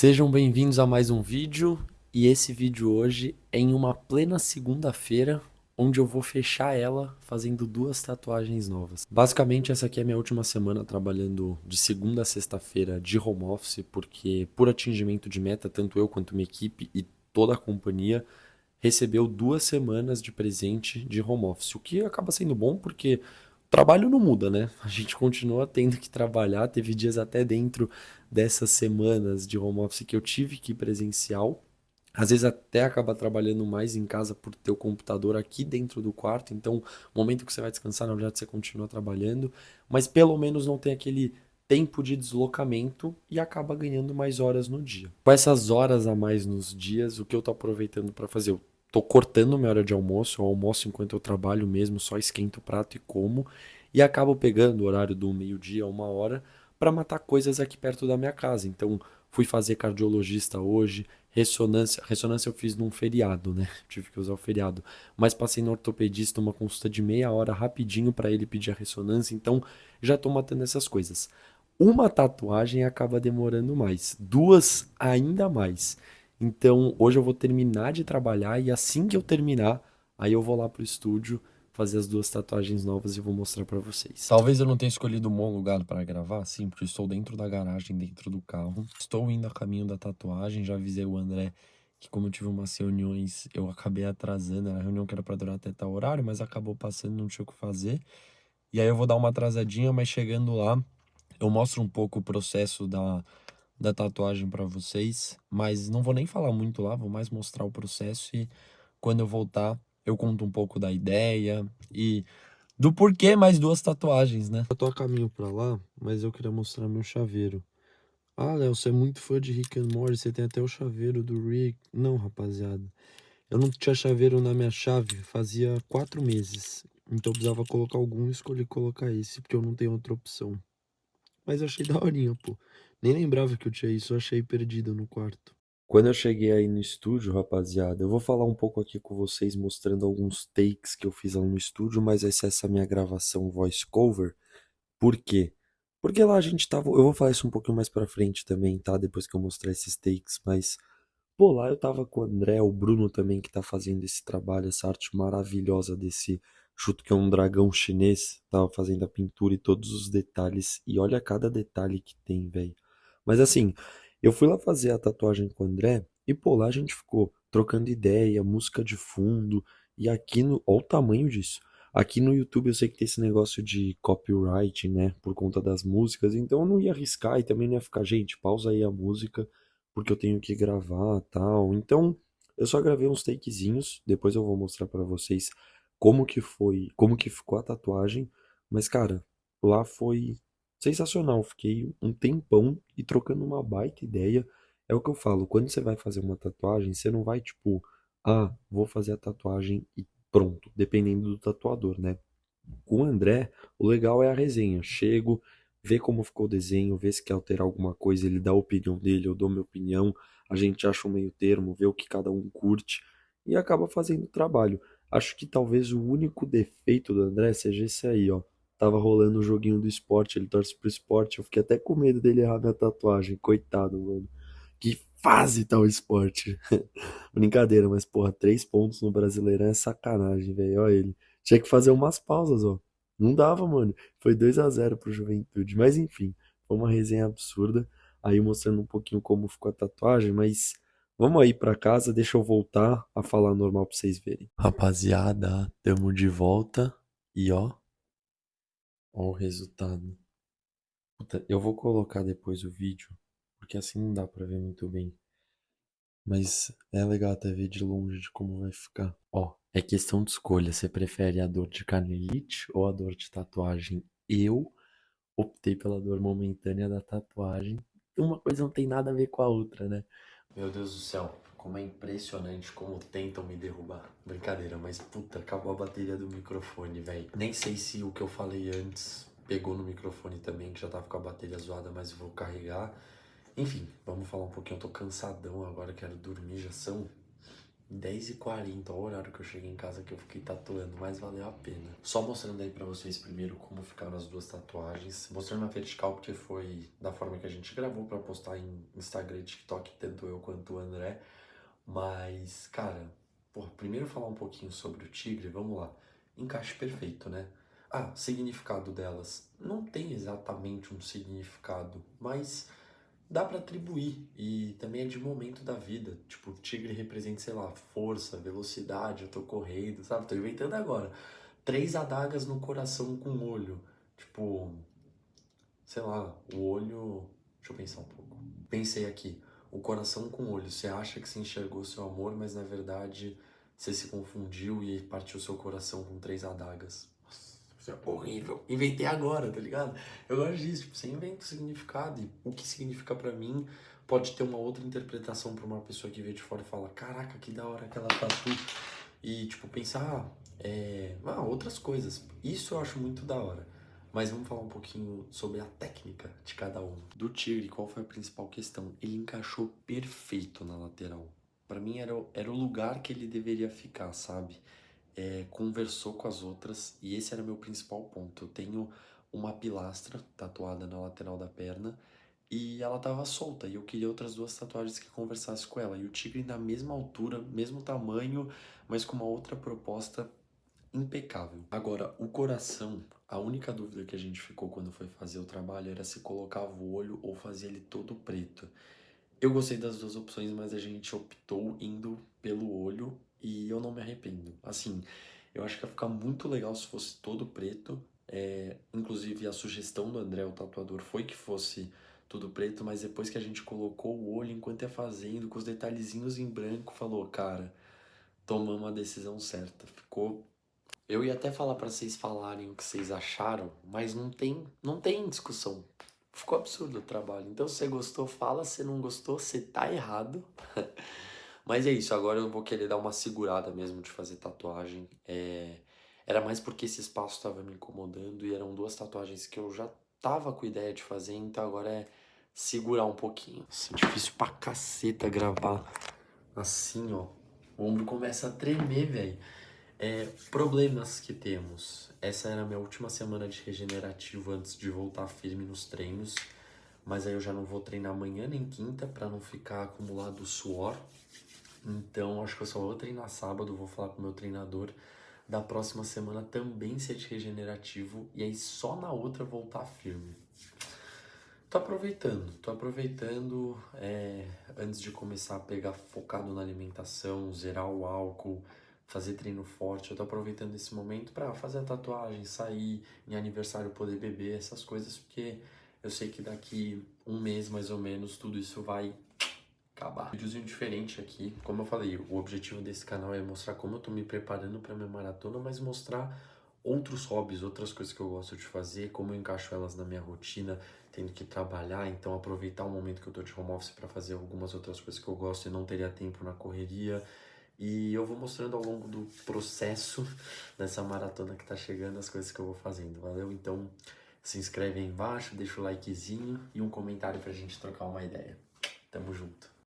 Sejam bem-vindos a mais um vídeo, e esse vídeo hoje é em uma plena segunda-feira, onde eu vou fechar ela fazendo duas tatuagens novas. Basicamente, essa aqui é a minha última semana trabalhando de segunda a sexta-feira de home office, porque por atingimento de meta, tanto eu quanto minha equipe e toda a companhia recebeu 2 semanas de presente de home office, o que acaba sendo bom porque o trabalho não muda, né? A gente continua tendo que trabalhar. Teve dias até dentro dessas semanas de home office que eu tive que ir presencial. Às vezes até acaba trabalhando mais em casa por ter o computador aqui dentro do quarto. Então, o momento que você vai descansar, na verdade, você continua trabalhando. Mas pelo menos não tem aquele tempo de deslocamento e acaba ganhando mais horas no dia. Com essas horas a mais nos dias, o que eu tô aproveitando para fazer? Eu tô cortando minha hora de almoço, eu almoço enquanto eu trabalho mesmo, só esquento o prato e como. E acabo pegando o horário do meio-dia, 1 hora, para matar coisas aqui perto da minha casa. Então, fui fazer cardiologista hoje, ressonância. Ressonância eu fiz num feriado, né? Tive que usar o feriado. Mas passei no ortopedista uma consulta de meia hora rapidinho para ele pedir a ressonância. Então, já tô matando essas coisas. Uma tatuagem acaba demorando mais, duas ainda mais. Então, hoje eu vou terminar de trabalhar e assim que eu terminar, aí eu vou lá pro estúdio fazer as duas tatuagens novas e vou mostrar pra vocês. Talvez eu não tenha escolhido um bom lugar para gravar, sim, porque eu estou dentro da garagem, dentro do carro. Estou indo a caminho da tatuagem, já avisei o André que como eu tive umas reuniões, eu acabei atrasando, era a reunião que era para durar até tal horário, mas acabou passando, não tinha o que fazer. E aí eu vou dar uma atrasadinha, mas chegando lá, eu mostro um pouco o processo da tatuagem para vocês, mas não vou nem falar muito lá, vou mais mostrar o processo e quando eu voltar, eu conto um pouco da ideia e do porquê mais duas tatuagens, né? Eu tô a caminho pra lá, mas eu queria mostrar meu chaveiro. Ah, Léo, você é muito fã de Rick and Morty, você tem até o chaveiro do Rick. Não, rapaziada. Eu não tinha chaveiro na minha chave fazia 4 meses. Então eu precisava colocar algum e escolhi colocar esse, porque eu não tenho outra opção. Mas eu achei daorinha, pô. Nem lembrava que eu tinha isso, eu achei perdido no quarto. Quando eu cheguei aí no estúdio, rapaziada, eu vou falar um pouco aqui com vocês, mostrando alguns takes que eu fiz lá no estúdio, mas vai ser essa minha gravação voice cover. Por quê? Porque lá a gente tava. Eu vou falar isso um pouquinho mais pra frente também, tá? Depois que eu mostrar esses takes, mas. Pô, lá eu tava com o André, o Bruno também, que tá fazendo esse trabalho, essa arte maravilhosa desse. Chuto que é um dragão chinês, tava fazendo a pintura e todos os detalhes. E olha cada detalhe que tem, velho. Mas assim, eu fui lá fazer a tatuagem com o André e, pô, lá a gente ficou trocando ideia, música de fundo. E aqui no. Olha o tamanho disso. Aqui no YouTube eu sei que tem esse negócio de copyright, né? Por conta das músicas. Então eu não ia arriscar e também não ia ficar, gente, pausa aí a música, porque eu tenho que gravar tal. Então eu só gravei uns takezinhos. Depois eu vou mostrar pra vocês como que foi, como que ficou a tatuagem. Mas, cara, lá foi sensacional. Fiquei um tempão e trocando uma baita ideia. É o que eu falo, quando você vai fazer uma tatuagem, você não vai tipo, ah, vou fazer a tatuagem e pronto, dependendo do tatuador, né? Com o André, o legal é a resenha. Chego, vê como ficou o desenho, vê se quer alterar alguma coisa, ele dá a opinião dele, eu dou minha opinião, a gente acha um meio termo, vê o que cada um curte e acaba fazendo o trabalho. Acho que talvez o único defeito do André seja esse aí, ó. Tava rolando o joguinho do esporte, ele torce pro esporte, eu fiquei até com medo dele errar minha tatuagem, coitado, mano. Que fase tá o esporte. Brincadeira, mas porra, 3 pontos no Brasileirão é sacanagem, velho. Olha ele. Tinha que fazer umas pausas, ó. Não dava, mano. Foi 2-0 pro Juventude. Mas enfim, foi uma resenha absurda. Aí mostrando um pouquinho como ficou a tatuagem, mas vamos aí pra casa, deixa eu voltar a falar normal pra vocês verem. Rapaziada, tamo de volta e ó o resultado. Puta, eu vou colocar depois o vídeo, porque assim não dá pra ver muito bem. Mas é legal até ver de longe de como vai ficar. Ó, é questão de escolha. Você prefere a dor de canelite ou a dor de tatuagem? Eu optei pela dor momentânea da tatuagem. Uma coisa não tem nada a ver com a outra, né? Meu Deus do céu, como é impressionante como tentam me derrubar. Brincadeira, mas puta, acabou a bateria do microfone, velho. Nem sei se o que eu falei antes pegou no microfone também, que já tava com a bateria zoada, mas vou carregar. Enfim, vamos falar um pouquinho. Eu tô cansadão agora, quero dormir, já são 10h40, olha o horário que eu cheguei em casa que eu fiquei tatuando, mas valeu a pena. Só mostrando aí pra vocês primeiro como ficaram as duas tatuagens. Mostrando na vertical porque foi da forma que a gente gravou pra postar em Instagram e TikTok, tanto eu quanto o André. Mas, cara, porra, primeiro falar um pouquinho sobre o tigre, vamos lá. Encaixe perfeito, né? Ah, significado delas. Não tem exatamente um significado, mas dá pra atribuir e também é de momento da vida. Tipo, o tigre representa, sei lá, força, velocidade, eu tô correndo, sabe? Tô inventando agora. 3 adagas no coração com olho. Tipo, sei lá, o olho. Deixa eu pensar um pouco. Pensei aqui. O coração com olho. Você acha que você enxergou seu amor, mas na verdade você se confundiu e partiu seu coração com 3 adagas. Isso é horrível. Inventei agora, tá ligado? Eu gosto disso. Tipo, você inventa o significado e o que significa pra mim pode ter uma outra interpretação pra uma pessoa que vê de fora e fala: Caraca, que da hora aquela tatu. E, tipo, pensar outras coisas. Isso eu acho muito da hora. Mas vamos falar um pouquinho sobre a técnica de cada um. Do tigre, qual foi a principal questão? Ele encaixou perfeito na lateral. Pra mim era o lugar que ele deveria ficar, sabe? Conversou com as outras e esse era meu principal ponto. Eu tenho uma pilastra tatuada na lateral da perna e ela tava solta e eu queria outras duas tatuagens que conversassem com ela. E o tigre na mesma altura, mesmo tamanho, mas com uma outra proposta impecável. Agora, o coração, a única dúvida que a gente ficou quando foi fazer o trabalho era se colocava o olho ou fazia ele todo preto. Eu gostei das duas opções, mas a gente optou indo pelo olho e eu não me arrependo. Assim, eu acho que ia ficar muito legal se fosse todo preto. Inclusive, a sugestão do André, o tatuador, foi que fosse tudo preto, mas depois que a gente colocou o olho enquanto ia fazendo, com os detalhezinhos em branco, falou, cara, tomamos a decisão certa. Ficou. Eu ia até falar pra vocês falarem o que vocês acharam, mas não tem discussão. Ficou absurdo o trabalho. Então, se você gostou, fala. Se não gostou, você tá errado. Mas é isso, agora eu vou querer dar uma segurada mesmo de fazer tatuagem. Era mais porque esse espaço estava me incomodando e eram duas tatuagens que eu já tava com ideia de fazer, então agora é segurar um pouquinho. Isso é difícil pra caceta gravar assim, ó. O ombro começa a tremer, velho. Problemas que temos. Essa era a minha última semana de regenerativo antes de voltar firme nos treinos. Mas aí eu já não vou treinar amanhã nem quinta pra não ficar acumulado suor. Então acho que eu só vou treinar sábado, vou falar com o meu treinador da próxima semana também ser de regenerativo e aí só na outra voltar firme. Tô aproveitando antes de começar a pegar focado na alimentação, zerar o álcool, fazer treino forte. Eu tô aproveitando esse momento pra fazer a tatuagem, sair, em aniversário poder beber, essas coisas, porque eu sei que daqui um mês mais ou menos tudo isso vai acabar. Videozinho diferente aqui, como eu falei, o objetivo desse canal é mostrar como eu tô me preparando pra minha maratona, mas mostrar outros hobbies, outras coisas que eu gosto de fazer, como eu encaixo elas na minha rotina, tendo que trabalhar, então aproveitar o momento que eu tô de home office para fazer algumas outras coisas que eu gosto e não teria tempo na correria. E eu vou mostrando ao longo do processo dessa maratona que tá chegando as coisas que eu vou fazendo, valeu? Então se inscreve aí embaixo, deixa o likezinho e um comentário pra gente trocar uma ideia. Tamo junto.